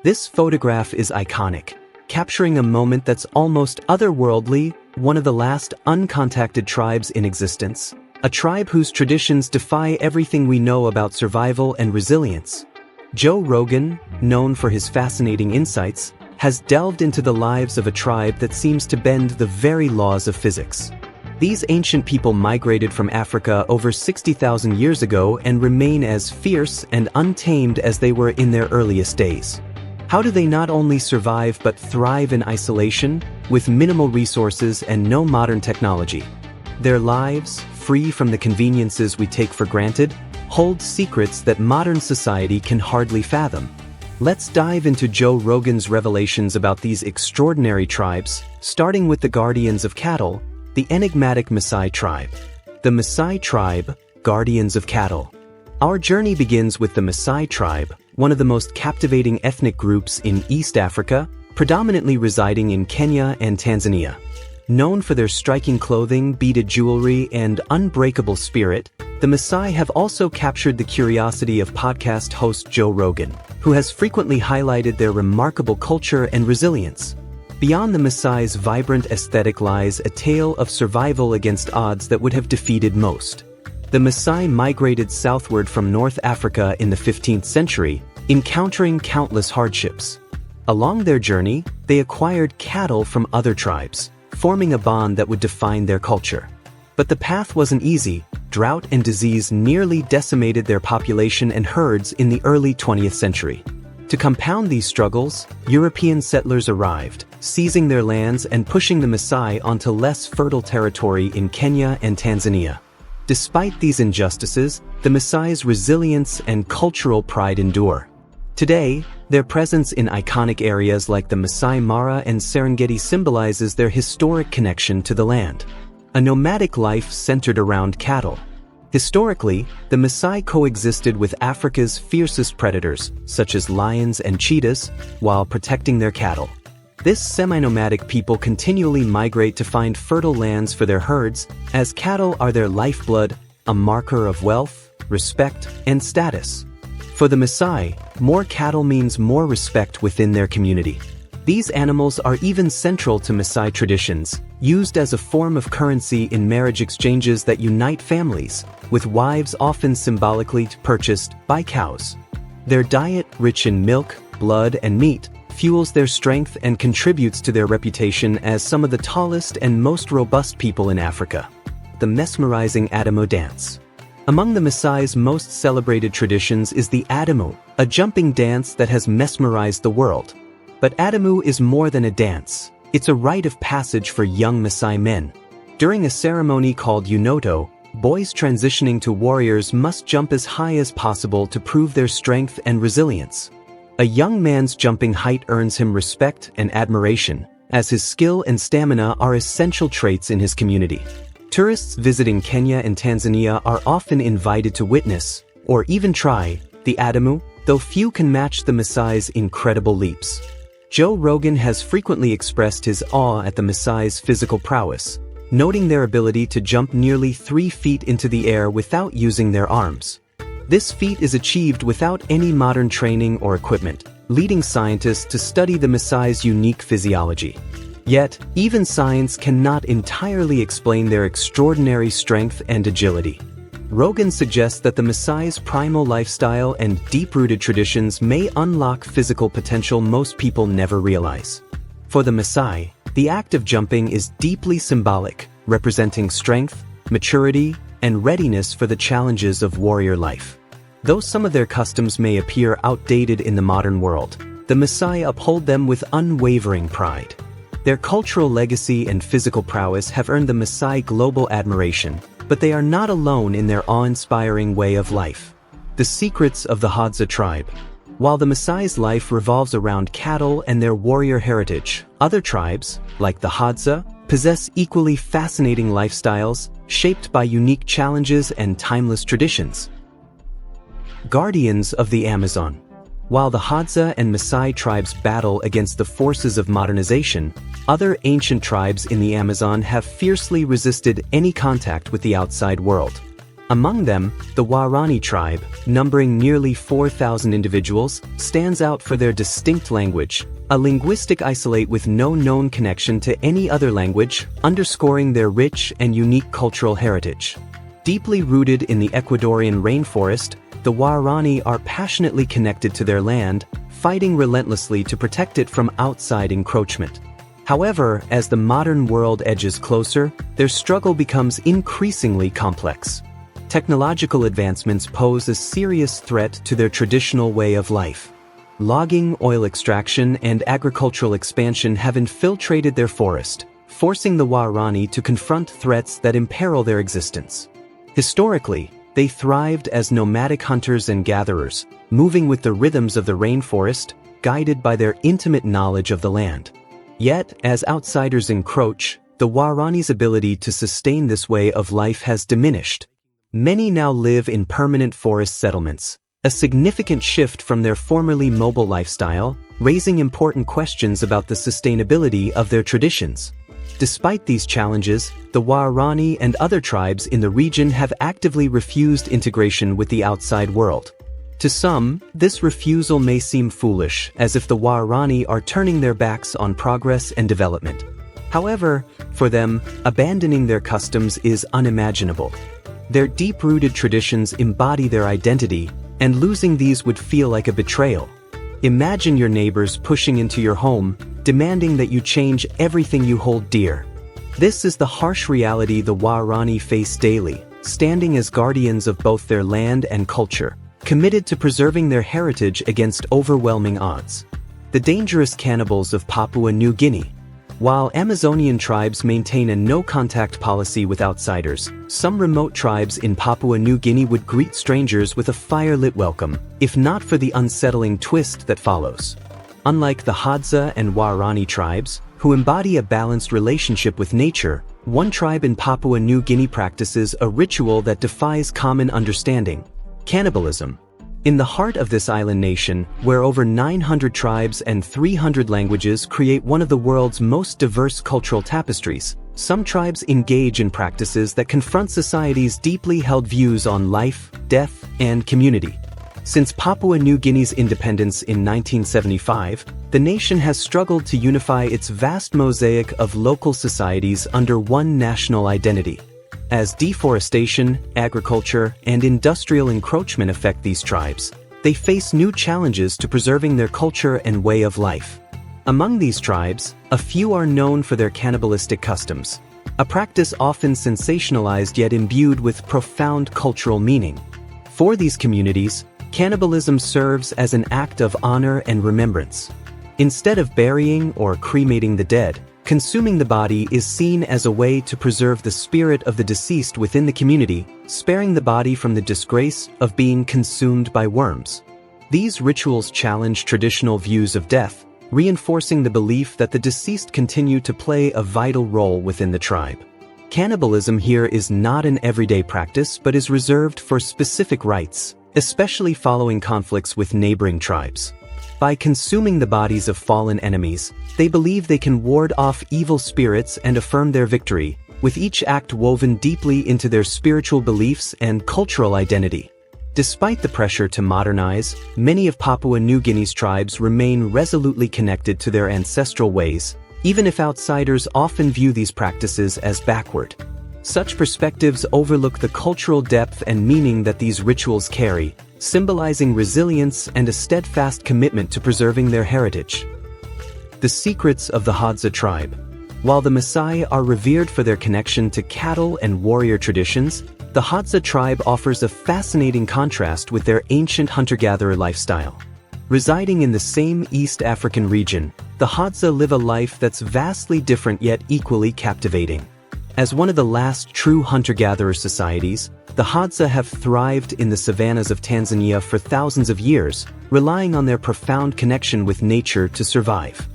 This photograph is iconic, capturing a moment that's almost otherworldly, one of the last uncontacted tribes in existence. A tribe whose traditions defy everything we know about survival and resilience. Joe Rogan, known for his fascinating insights, has delved into the lives of a tribe that seems to bend the very laws of physics. These ancient people migrated from Africa over 60,000 years ago and remain as fierce and untamed as they were in their earliest days. How do they not only survive but thrive in isolation, with minimal resources and no modern technology? Their lives, free from the conveniences we take for granted, hold secrets that modern society can hardly fathom. Let's dive into Joe Rogan's revelations about these extraordinary tribes, starting with the guardians of cattle, the enigmatic Maasai tribe. The Maasai tribe, guardians of cattle. Our journey begins with the Maasai tribe, one of the most captivating ethnic groups in East Africa, predominantly residing in Kenya and Tanzania. Known for their striking clothing, beaded jewelry, and unbreakable spirit, the Maasai have also captured the curiosity of podcast host Joe Rogan, who has frequently highlighted their remarkable culture and resilience. Beyond the Maasai's vibrant aesthetic lies a tale of survival against odds that would have defeated most. The Maasai migrated southward from North Africa in the 15th century, encountering countless hardships. Along their journey, they acquired cattle from other tribes, forming a bond that would define their culture. But the path wasn't easy. Drought and disease nearly decimated their population and herds in the early 20th century. To compound these struggles, European settlers arrived, seizing their lands and pushing the Maasai onto less fertile territory in Kenya and Tanzania. Despite these injustices, the Maasai's resilience and cultural pride endure. Today, their presence in iconic areas like the Masai Mara and Serengeti symbolizes their historic connection to the land. A nomadic life centered around cattle. Historically, the Maasai coexisted with Africa's fiercest predators, such as lions and cheetahs, while protecting their cattle. This semi-nomadic people continually migrate to find fertile lands for their herds, as cattle are their lifeblood, a marker of wealth, respect, and status. For the Maasai, more cattle means more respect within their community. These animals are even central to Maasai traditions, used as a form of currency in marriage exchanges that unite families, with wives often symbolically purchased by cows. Their diet, rich in milk, blood, and meat, fuels their strength and contributes to their reputation as some of the tallest and most robust people in Africa. The mesmerizing Adamu dance. Among the Maasai's most celebrated traditions is the Adamu, a jumping dance that has mesmerized the world. But Adamu is more than a dance. It's a rite of passage for young Maasai men. During a ceremony called Unoto, boys transitioning to warriors must jump as high as possible to prove their strength and resilience. A young man's jumping height earns him respect and admiration, as his skill and stamina are essential traits in his community. Tourists visiting Kenya and Tanzania are often invited to witness, or even try, the Adamu, though few can match the Maasai's incredible leaps. Joe Rogan has frequently expressed his awe at the Maasai's physical prowess, noting their ability to jump nearly 3 feet into the air without using their arms. This feat is achieved without any modern training or equipment, leading scientists to study the Maasai's unique physiology. Yet, even science cannot entirely explain their extraordinary strength and agility. Rogan suggests that the Maasai's primal lifestyle and deep-rooted traditions may unlock physical potential most people never realize. For the Maasai, the act of jumping is deeply symbolic, representing strength, maturity, and readiness for the challenges of warrior life. Though some of their customs may appear outdated in the modern world, the Maasai uphold them with unwavering pride. Their cultural legacy and physical prowess have earned the Maasai global admiration, but they are not alone in their awe-inspiring way of life. The secrets of the Hadza tribe. While the Maasai's life revolves around cattle and their warrior heritage, other tribes, like the Hadza, possess equally fascinating lifestyles, shaped by unique challenges and timeless traditions. Guardians of the Amazon. While the Hadza and Maasai tribes battle against the forces of modernization, other ancient tribes in the Amazon have fiercely resisted any contact with the outside world. Among them, the Waorani tribe, numbering nearly 4,000 individuals, stands out for their distinct language, a linguistic isolate with no known connection to any other language, underscoring their rich and unique cultural heritage. Deeply rooted in the Ecuadorian rainforest, the Waorani are passionately connected to their land, fighting relentlessly to protect it from outside encroachment. However, as the modern world edges closer, their struggle becomes increasingly complex. Technological advancements pose a serious threat to their traditional way of life. Logging, oil extraction, and agricultural expansion have infiltrated their forest, forcing the Waorani to confront threats that imperil their existence. Historically, they thrived as nomadic hunters and gatherers, moving with the rhythms of the rainforest, guided by their intimate knowledge of the land. Yet, as outsiders encroach, the Waorani's ability to sustain this way of life has diminished. Many now live in permanent forest settlements, a significant shift from their formerly mobile lifestyle, raising important questions about the sustainability of their traditions. Despite these challenges, the Waorani and other tribes in the region have actively refused integration with the outside world. To some, this refusal may seem foolish, as if the Waorani are turning their backs on progress and development. However, for them, abandoning their customs is unimaginable. Their deep-rooted traditions embody their identity, and losing these would feel like a betrayal. Imagine your neighbors pushing into your home, demanding that you change everything you hold dear. This is the harsh reality the Waorani face daily, standing as guardians of both their land and culture, committed to preserving their heritage against overwhelming odds. The dangerous cannibals of Papua New Guinea. While Amazonian tribes maintain a no-contact policy with outsiders, some remote tribes in Papua New Guinea would greet strangers with a fire-lit welcome, if not for the unsettling twist that follows. Unlike the Hadza and Waorani tribes, who embody a balanced relationship with nature, one tribe in Papua New Guinea practices a ritual that defies common understanding: cannibalism. In the heart of this island nation, where over 900 tribes and 300 languages create one of the world's most diverse cultural tapestries, some tribes engage in practices that confront society's deeply held views on life, death, and community. Since Papua New Guinea's independence in 1975, the nation has struggled to unify its vast mosaic of local societies under one national identity. As deforestation, agriculture, and industrial encroachment affect these tribes, they face new challenges to preserving their culture and way of life. Among these tribes, a few are known for their cannibalistic customs, a practice often sensationalized yet imbued with profound cultural meaning. For these communities, cannibalism serves as an act of honor and remembrance. Instead of burying or cremating the dead, consuming the body is seen as a way to preserve the spirit of the deceased within the community, sparing the body from the disgrace of being consumed by worms. These rituals challenge traditional views of death, reinforcing the belief that the deceased continue to play a vital role within the tribe. Cannibalism here is not an everyday practice but is reserved for specific rites, especially following conflicts with neighboring tribes. By consuming the bodies of fallen enemies, they believe they can ward off evil spirits and affirm their victory, with each act woven deeply into their spiritual beliefs and cultural identity. Despite the pressure to modernize, many of Papua New Guinea's tribes remain resolutely connected to their ancestral ways, even if outsiders often view these practices as backward. Such perspectives overlook the cultural depth and meaning that these rituals carry, symbolizing resilience and a steadfast commitment to preserving their heritage. The secrets of the Hadza tribe. While the Maasai are revered for their connection to cattle and warrior traditions, the Hadza tribe offers a fascinating contrast with their ancient hunter-gatherer lifestyle. Residing in the same East African region, the Hadza live a life that's vastly different yet equally captivating. As one of the last true hunter-gatherer societies, the Hadza have thrived in the savannas of Tanzania for thousands of years, relying on their profound connection with nature to survive.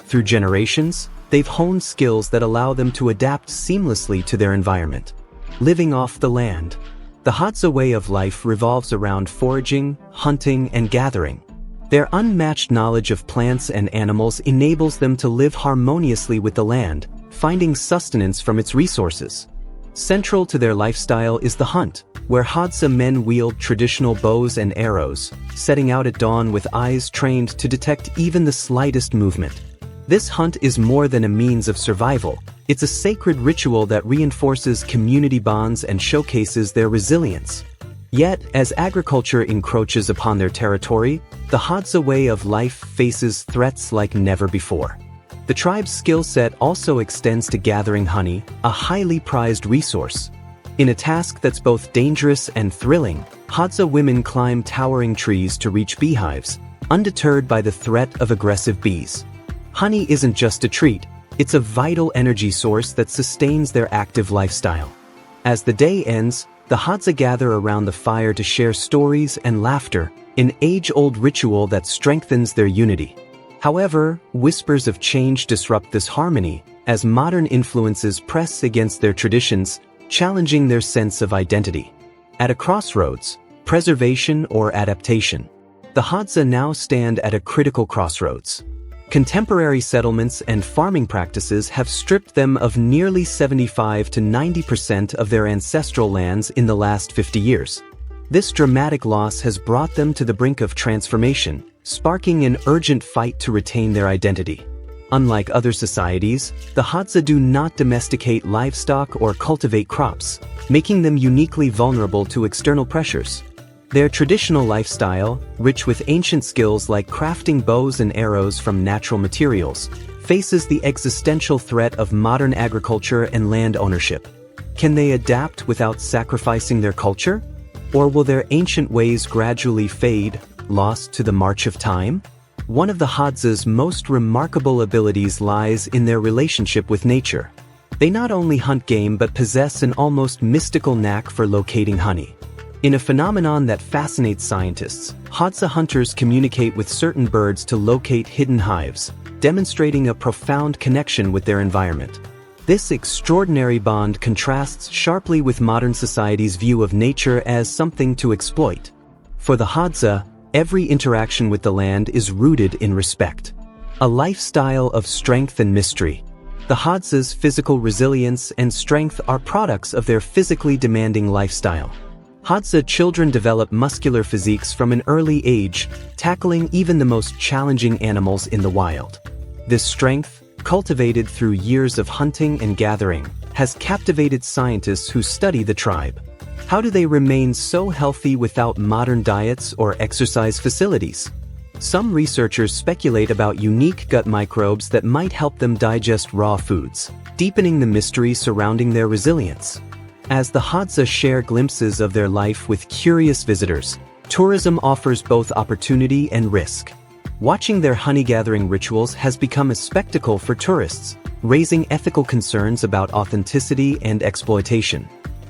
Through generations, they've honed skills that allow them to adapt seamlessly to their environment. Living off the land. The Hadza way of life revolves around foraging, hunting, and gathering. Their unmatched knowledge of plants and animals enables them to live harmoniously with the land, finding sustenance from its resources. Central to their lifestyle is the hunt, where Hadza men wield traditional bows and arrows, setting out at dawn with eyes trained to detect even the slightest movement. This hunt is more than a means of survival. It's a sacred ritual that reinforces community bonds and showcases their resilience. Yet, as agriculture encroaches upon their territory, the Hadza way of life faces threats like never before. The tribe's skill set also extends to gathering honey, a highly prized resource. In a task that's both dangerous and thrilling, Hadza women climb towering trees to reach beehives, undeterred by the threat of aggressive bees. Honey isn't just a treat, it's a vital energy source that sustains their active lifestyle. As the day ends, the Hadza gather around the fire to share stories and laughter, an age-old ritual that strengthens their unity. However, whispers of change disrupt this harmony, as modern influences press against their traditions, challenging their sense of identity. At a crossroads, preservation or adaptation, the Hadza now stand at a critical crossroads. Contemporary settlements and farming practices have stripped them of nearly 75 to 90% of their ancestral lands in the last 50 years. This dramatic loss has brought them to the brink of transformation, sparking an urgent fight to retain their identity. Unlike other societies, the Hadza do not domesticate livestock or cultivate crops, making them uniquely vulnerable to external pressures. Their traditional lifestyle, rich with ancient skills like crafting bows and arrows from natural materials, faces the existential threat of modern agriculture and land ownership. Can they adapt without sacrificing their culture? Or will their ancient ways gradually fade, lost to the march of time? One of the Hadza's most remarkable abilities lies in their relationship with nature. They not only hunt game but possess an almost mystical knack for locating honey. In a phenomenon that fascinates scientists, Hadza hunters communicate with certain birds to locate hidden hives, demonstrating a profound connection with their environment. This extraordinary bond contrasts sharply with modern society's view of nature as something to exploit. For the Hadza, every interaction with the land is rooted in respect. A lifestyle of strength and mystery. The Hadza's physical resilience and strength are products of their physically demanding lifestyle. Hadza children develop muscular physiques from an early age, tackling even the most challenging animals in the wild. This strength, cultivated through years of hunting and gathering, has captivated scientists who study the tribe. How do they remain so healthy without modern diets or exercise facilities? Some researchers speculate about unique gut microbes that might help them digest raw foods, deepening the mystery surrounding their resilience. As the Hadza share glimpses of their life with curious visitors, tourism offers both opportunity and risk. Watching their honey-gathering rituals has become a spectacle for tourists, raising ethical concerns about authenticity and exploitation.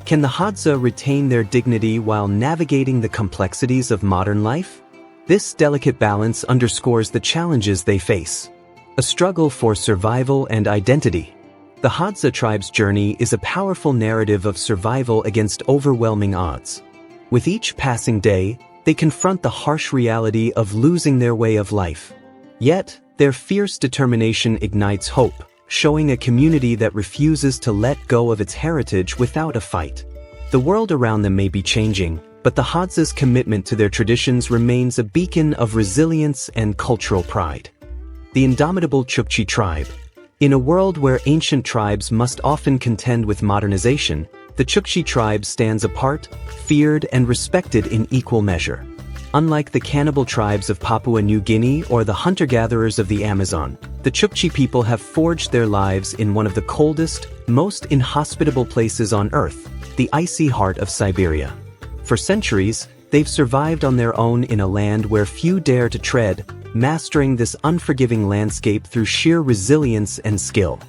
Can the Hadza retain their dignity while navigating the complexities of modern life? This delicate balance underscores the challenges they face. A struggle for survival and identity. The Hadza tribe's journey is a powerful narrative of survival against overwhelming odds. With each passing day, they confront the harsh reality of losing their way of life. Yet, their fierce determination ignites hope, showing a community that refuses to let go of its heritage without a fight. The world around them may be changing, but the Hadza's commitment to their traditions remains a beacon of resilience and cultural pride. The indomitable Chukchi tribe. In a world where ancient tribes must often contend with modernization, the Chukchi tribe stands apart, feared and respected in equal measure. Unlike the cannibal tribes of Papua New Guinea or the hunter-gatherers of the Amazon, the Chukchi people have forged their lives in one of the coldest, most inhospitable places on Earth, the icy heart of Siberia. For centuries, they've survived on their own in a land where few dare to tread, mastering this unforgiving landscape through sheer resilience and skill.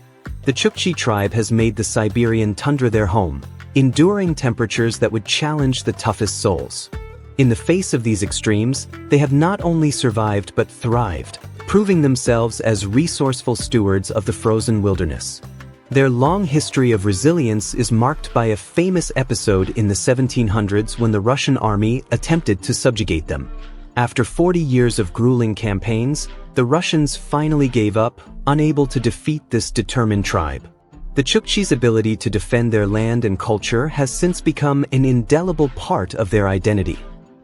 The Chukchi tribe has made the Siberian tundra their home, enduring temperatures that would challenge the toughest souls. In the face of these extremes, they have not only survived but thrived, proving themselves as resourceful stewards of the frozen wilderness. Their long history of resilience is marked by a famous episode in the 1700s when the Russian army attempted to subjugate them. After 40 years of grueling campaigns, the Russians finally gave up, unable to defeat this determined tribe. The Chukchi's ability to defend their land and culture has since become an indelible part of their identity.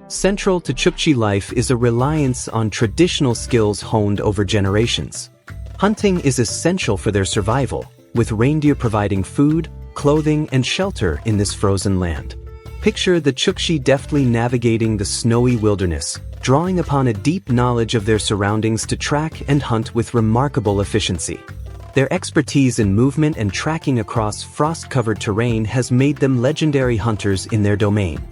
Central to Chukchi life is a reliance on traditional skills honed over generations. Hunting is essential for their survival, with reindeer providing food, clothing, and shelter in this frozen land. Picture the Chukchi deftly navigating the snowy wilderness, drawing upon a deep knowledge of their surroundings to track and hunt with remarkable efficiency. Their expertise in movement and tracking across frost-covered terrain has made them legendary hunters in their domain.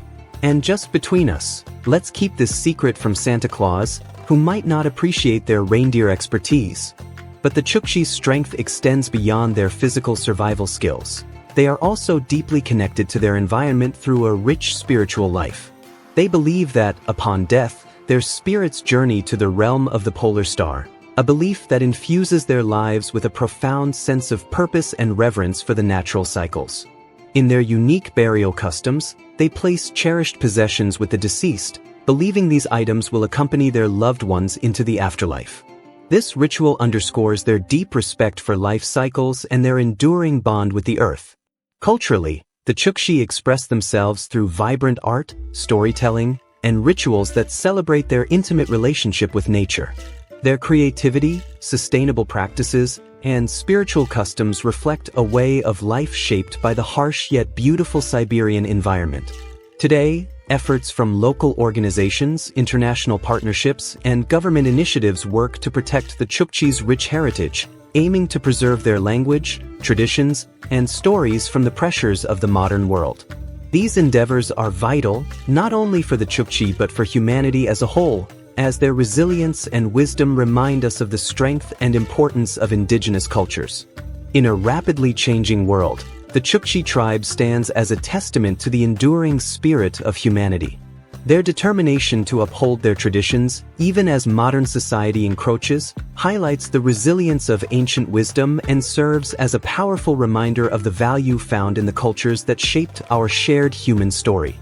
And just between us, let's keep this secret from Santa Claus, who might not appreciate their reindeer expertise. But the Chukchi's strength extends beyond their physical survival skills. They are also deeply connected to their environment through a rich spiritual life. They believe that, upon death, their spirits journey to the realm of the polar star, a belief that infuses their lives with a profound sense of purpose and reverence for the natural cycles. In their unique burial customs, they place cherished possessions with the deceased, believing these items will accompany their loved ones into the afterlife. This ritual underscores their deep respect for life cycles and their enduring bond with the earth. Culturally, the Chukchi express themselves through vibrant art, storytelling, and rituals that celebrate their intimate relationship with nature. Their creativity, sustainable practices, and spiritual customs reflect a way of life shaped by the harsh yet beautiful Siberian environment. Today, efforts from local organizations, international partnerships, and government initiatives work to protect the Chukchi's rich heritage, aiming to preserve their language, traditions, and stories from the pressures of the modern world. These endeavors are vital, not only for the Chukchi but for humanity as a whole, as their resilience and wisdom remind us of the strength and importance of indigenous cultures. In a rapidly changing world, the Chukchi tribe stands as a testament to the enduring spirit of humanity. Their determination to uphold their traditions, even as modern society encroaches, highlights the resilience of ancient wisdom and serves as a powerful reminder of the value found in the cultures that shaped our shared human story.